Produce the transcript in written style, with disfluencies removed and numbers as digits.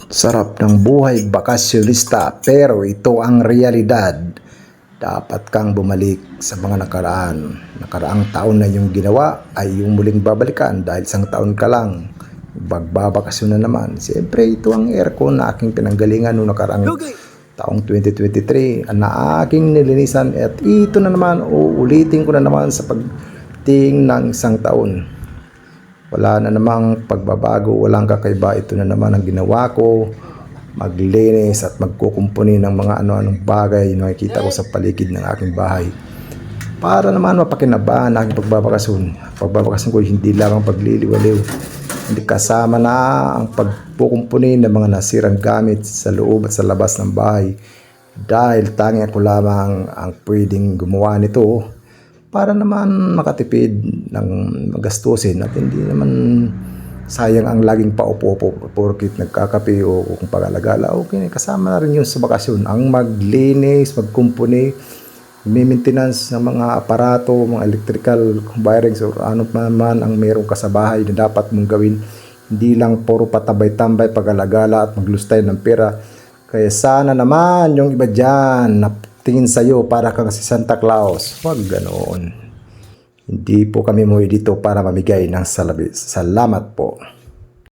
Sarap ng buhay bakasyonista, pero ito ang realidad. Dapat kang bumalik sa mga nakaraang taon na yung ginawa ay yung muling babalikan dahil isang taon ka lang. Magbabakasyon na naman. Siyempre, ito ang aircon na aking pinanggalingan noong nakaraang taong 2023 na aking nilinisan at ito na naman, uulitin ko na naman sa pagting ng isang taon. Wala na namang pagbabago, walang kakaiba. Ito na naman ang ginawa ko, maglinis at magkukumpuni ng mga ano-anong bagay na nakikita ko sa paligid ng aking bahay. Para naman mapakinabangan ang aking pagbabakasyon. Pagbabakasyon ko hindi lang ang pagliliwaliw, hindi kasama na ang pagkukumpuni ng mga nasirang gamit sa loob at sa labas ng bahay. Dahil tanging ako lamang ang pwedeng gumawa nito, para naman makatipid ng gastusin at hindi naman sayang ang laging paupo-upo porkit nagkakape o kung pag-alagala. Okay, kasama na rin yun sa bakasyon, ang maglinis, magkumpuni, maintenance ng mga aparato, mga electrical wirings or ano pa man ang meron ka sa bahay na dapat mong gawin. Hindi lang puro patambay-tambay, pag-alagala at maglustay ng pera. Kaya sana naman yung iba dyan na tingin sa'yo para kang si Santa Claus, wag ganoon. Hindi po kami muwi dito para mamigay ng salamat po.